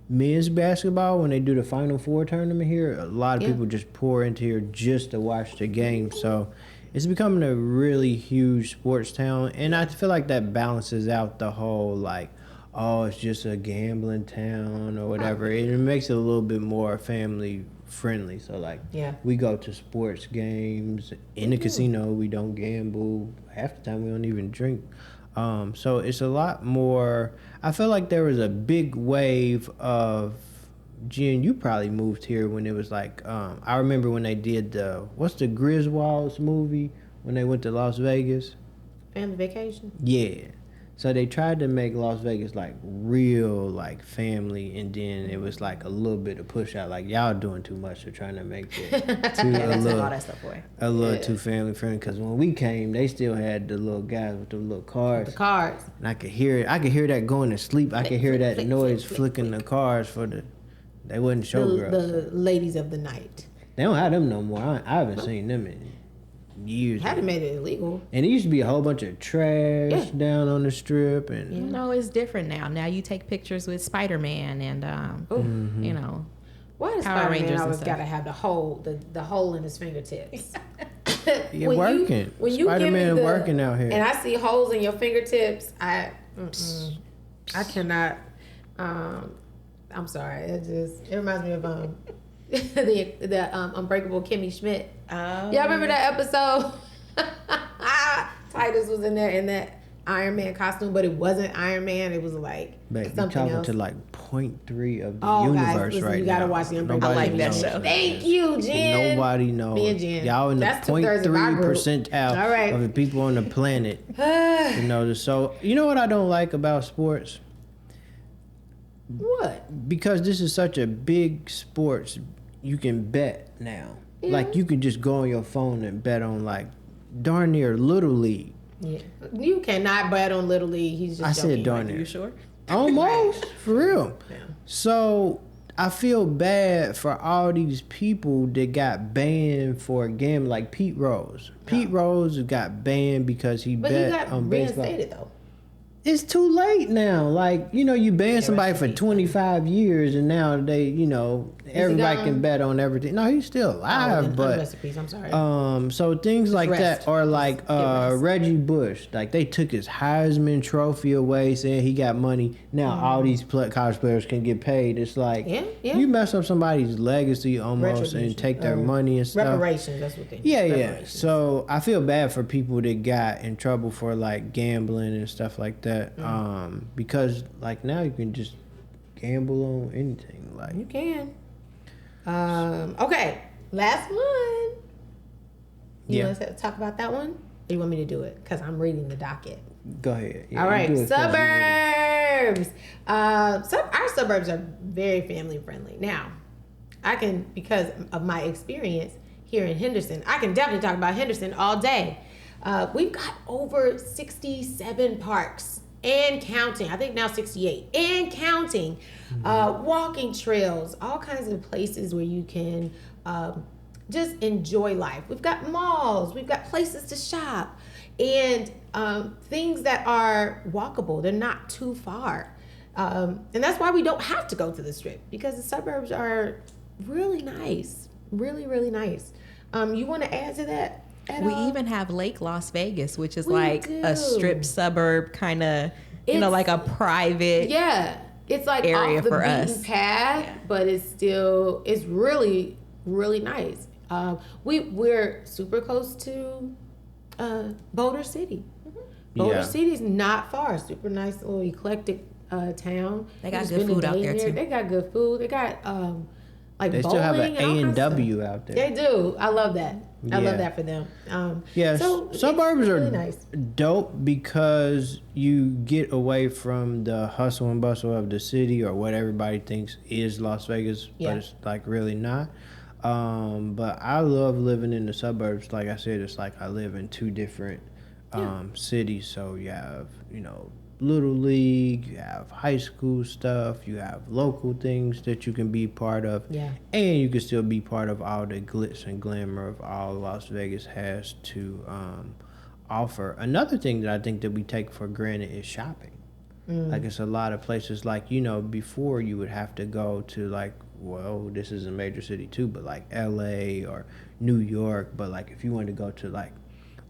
men's basketball, when they do the Final Four tournament here, a lot of people just pour into here just to watch the game. So it's becoming a really huge sports town, and I feel like that balances out the whole like, oh, it's just a gambling town or whatever. It makes it a little bit more family friendly. So like, we go to sports games in the casino. We don't gamble. Half the time we don't even drink. So it's a lot more. I feel like there was a big wave of. Jen, you probably moved here when it was like. I remember when they did what's the Griswolds movie when they went to Las Vegas. Family vacation. Yeah. So they tried to make Las Vegas like real like family, and then it was like a little bit of push out, like y'all doing too much. They're trying to make it a little too family friendly. Because when we came, they still had the little guys with the little cars. The cars. And I could hear it. I could hear that going to sleep. I could hear that noise flicking the cars for the. They wasn't showgirls. The ladies of the night. They don't have them no more. I haven't seen them in years. Hadn't made it illegal. And it used to be a whole bunch of trash down on the strip, and No, it's different now. Now you take pictures with Spider-Man and you know. Why does Power Rangers Spider-Man always and got to have the hole in his fingertips? You're working. Spider-Man working out here. And I see holes in your fingertips. I cannot. I'm sorry. It reminds me of the Unbreakable Kimmy Schmidt. Oh, y'all remember that episode? Titus was in there in that Iron Man costume, but it wasn't Iron Man. It was like something else. To like 0.3 of the universe listen, right you gotta now. watch the Unbreakable. I like that show. Thank you, Jen. Nobody knows. Me and Jen. Y'all in the That's 2/3 of my 0.3 group. percentile of the people on the planet. So you know what I don't like about sports? What? Because this is such a big sports, you can bet now. Yeah. Like you can just go on your phone and bet on like darn near Little League. Yeah, you cannot bet on Little League. He's just. I joking. said darn near. You sure? Almost for real. Yeah. So I feel bad for all these people that got banned for a game, like Pete Rose. Pete Rose got banned because he bet on baseball. Reinstated though. It's too late now. Like, you know, you ban somebody for 25 years and now they, you know, everybody can bet on everything. No, he's still alive, but recipes, I'm sorry. so things like that, or like Reggie Bush, like they took his Heisman Trophy away, saying he got money. Now all these college players can get paid. It's like you mess up somebody's legacy almost and take their money and stuff. Reparations, that's what they do. Yeah. So I feel bad for people that got in trouble for like gambling and stuff like that. Because like now you can just gamble on anything. Like you can. Okay, last one. You want to talk about that one? Or you want me to do it? Because I'm reading the docket. Go ahead. Yeah, all right, suburbs. Our suburbs are very family friendly. Now, I can, because of my experience here in Henderson, I can definitely talk about Henderson all day. We've got over 67 parks and counting. I think now 68 and counting. Walking trails, all kinds of places where you can just enjoy life. We've got malls, we've got places to shop, and things that are walkable. They're not too far. And that's why we don't have to go to the Strip, because the suburbs are really nice. Really, really nice. You want to add to that? We even have Lake Las Vegas, which is like a strip suburb kind of, you know, like a private it's like area off the for beaten us. path, but it's really, really nice. We're super close to Boulder City. Boulder City is not far. Super nice little eclectic town. They got good food out there too. They got good food. They got like they bowling. Still have an A&W out there. They do. I love that. I love that for them. So suburbs really are nice. dope because you get away from the hustle and bustle of the city, or what everybody thinks is Las Vegas, but it's like really not. But I love living in the suburbs. Like I said, it's like I live in two different cities. So you have, you know, Little League, you have high school stuff, you have local things that you can be part of, and you can still be part of all the glitz and glamour of all Las Vegas has to offer. Another thing that I think that we take for granted is shopping. Like it's a lot of places, like, you know, before you would have to go to like, well, this is a major city too, but like LA or New York, but like if you wanted to go to like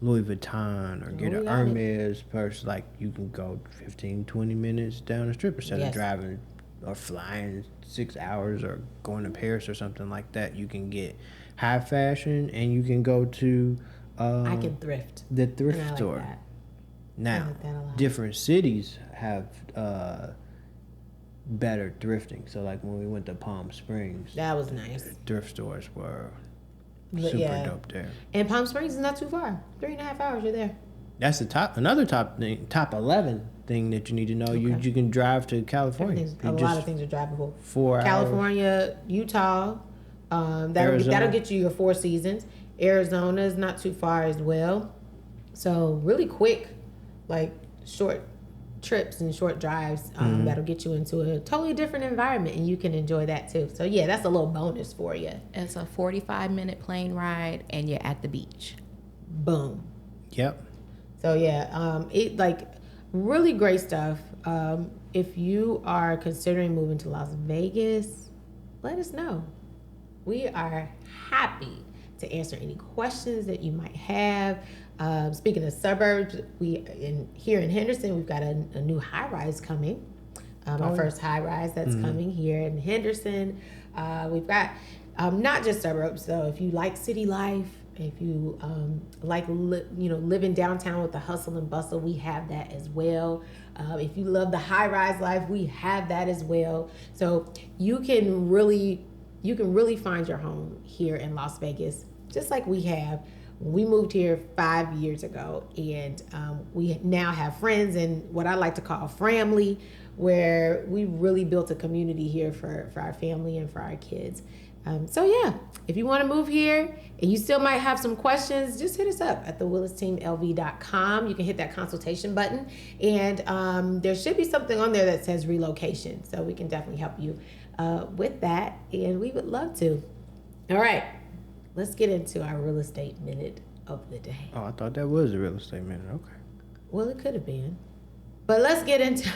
Louis Vuitton or get Oh, an got it. Hermes purse, like you can go 15, 20 minutes down the strip instead Yes. of driving or flying 6 hours or going to Paris or something like that. You can get high fashion and you can go to I can thrift. the thrift And I like store. that. Now, like that a lot. different cities have better thrifting. So, like when we went to Palm Springs, That was nice. thrift stores were But super yeah. dope there. And Palm Springs is not too far. 3.5 hours, you're there. That's the top 11 thing that you need to know. You can drive to California. A lot of things are drivable. 4 hours. California, Utah, that'll get you your 4 seasons. Arizona is not too far as well. So really quick, like short trips and short drives that'll get you into a totally different environment, and you can enjoy that too. So yeah, that's a little bonus for you. It's a 45-minute plane ride, and you're at the beach. Boom. Yep. So yeah, it like really great stuff. If you are considering moving to Las Vegas, let us know. We are happy to answer any questions that you might have. Speaking of suburbs, here in Henderson, we've got a new high rise coming. Our first high rise that's coming here in Henderson. We've got not just suburbs. So if you like city life, if you living downtown with the hustle and bustle, we have that as well. If you love the high rise life, we have that as well. So you can really find your home here in Las Vegas, just like we have. We moved here 5 years ago, and we now have friends and what I like to call family, where we really built a community here for our family and for our kids. So yeah, if you want to move here and you still might have some questions, just hit us up at thewillisteamlv.com. You can hit that consultation button, and there should be something on there that says relocation. So we can definitely help you with that, and we would love to. All right, let's get into our real estate minute of the day. Oh, I thought that was a real estate minute. Okay. Well, it could have been. But let's get into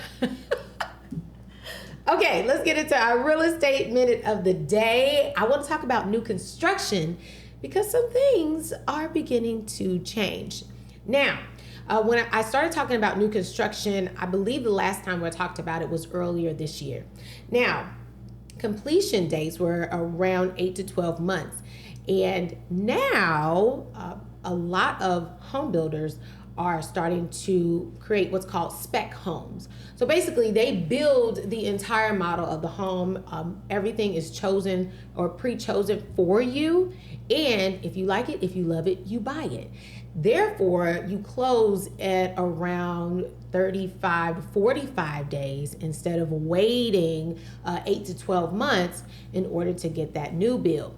Okay, let's get into our real estate minute of the day. I want to talk about new construction because some things are beginning to change. Now, when I started talking about new construction, I believe the last time we talked about it was earlier this year. Now, completion dates were around 8 to 12 months. And now, a lot of home builders are starting to create what's called spec homes. So basically they build the entire model of the home. Everything is chosen or pre-chosen for you. And if you like it, if you love it, you buy it. Therefore, you close at around 35 to 45 days instead of waiting 8 to 12 months in order to get that new build.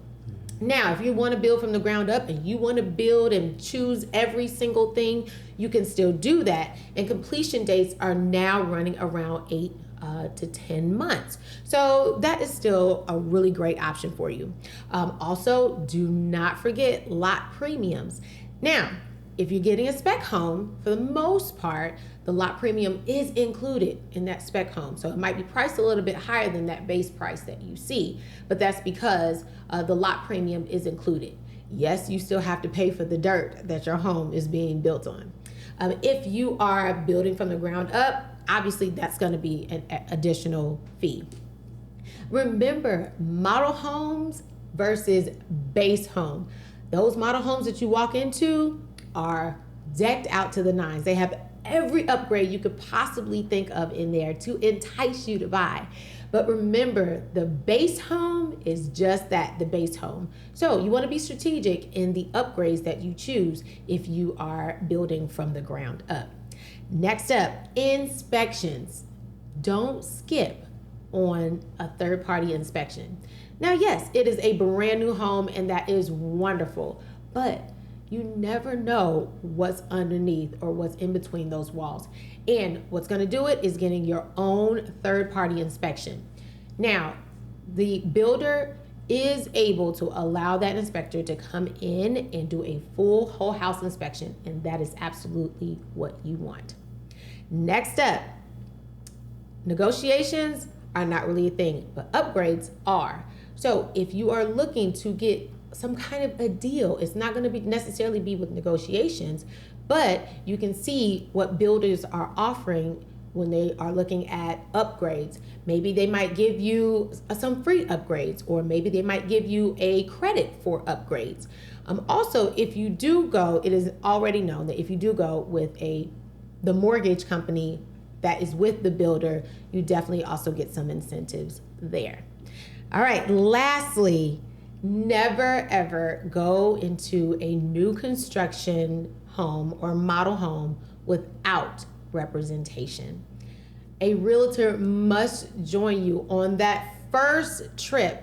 Now, if you want to build from the ground up and you want to build and choose every single thing, you can still do that. And completion dates are now running around 8 to 10 months. So that is still a really great option for you. Also, do not forget lot premiums. Now, if you're getting a spec home, for the most part, the lot premium is included in that spec home. So it might be priced a little bit higher than that base price that you see, but that's because the lot premium is included. Yes, you still have to pay for the dirt that your home is being built on. If you are building from the ground up, obviously that's going to be an additional fee. Remember, model homes versus base home. Those model homes that you walk into are decked out to the nines. They have every upgrade you could possibly think of in there to entice you to buy. But remember, the base home is just that, the base home. So you want to be strategic in the upgrades that you choose if you are building from the ground up. Next up, inspections. Don't skip on a third-party inspection. Now, yes, it is a brand new home and that is wonderful, but you never know what's underneath or what's in between those walls. And what's going to do it is getting your own third-party inspection. Now, the builder is able to allow that inspector to come in and do a full whole house inspection, and that is absolutely what you want. Next up, negotiations are not really a thing, but upgrades are. So if you are looking to get some kind of a deal. It's not going to be necessarily be with negotiations, but you can see what builders are offering when they are looking at upgrades. Maybe they might give you some free upgrades, or maybe they might give you a credit for upgrades. Also, if you do go, it is already known that if you do go with the mortgage company that is with the builder, you definitely also get some incentives there. All right, lastly, never ever go into a new construction home or model home without representation. A realtor must join you on that first trip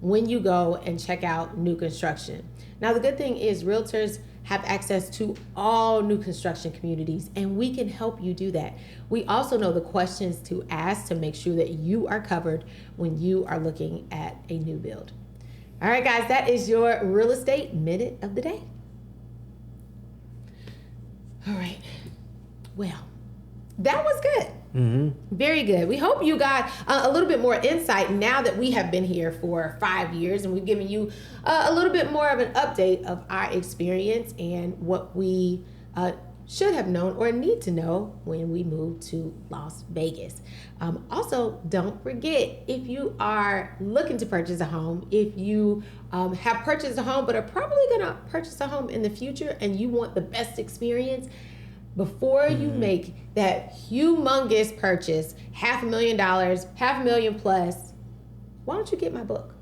when you go and check out new construction. Now, the good thing is realtors have access to all new construction communities, and we can help you do that. We also know the questions to ask to make sure that you are covered when you are looking at a new build. All right, guys, that is your real estate minute of the day. All right. Well, that was good. Very good. We hope you got a little bit more insight now that we have been here for 5 years, and we've given you a little bit more of an update of our experience and what we should have known or need to know when we move to Las Vegas. Also, don't forget, if you are looking to purchase a home, if you have purchased a home but are probably going to purchase a home in the future and you want the best experience, before you make that humongous purchase, $500,000, $500,000 plus, why don't you get my book?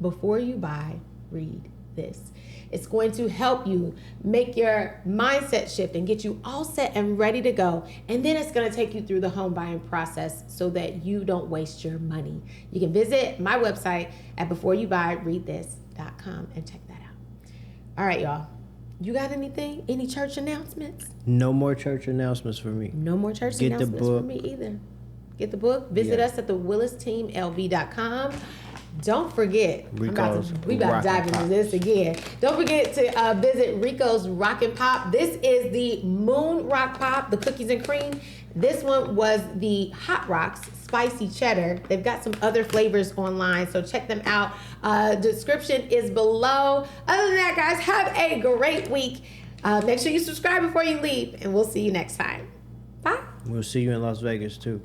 Before you buy, read this. It's going to help you make your mindset shift and get you all set and ready to go. And then it's going to take you through the home buying process so that you don't waste your money. You can visit my website at beforeyoubuy.readthis.com and check that out. All right, y'all. You got anything? Any church announcements? No more church announcements for me. No more church Get the announcements book. for me either. Get the book. Visit us at the WillisTeamLV.com. Don't forget, we about to dive into this again. Don't forget to visit Rico's Rockin' Pop. This is the Moon Rock Pop, the cookies and cream. This one was the Hot Rocks Spicy Cheddar. They've got some other flavors online, so check them out. Description is below. Other than that, guys, have a great week. Make sure you subscribe before you leave, and we'll see you next time. Bye. We'll see you in Las Vegas, too.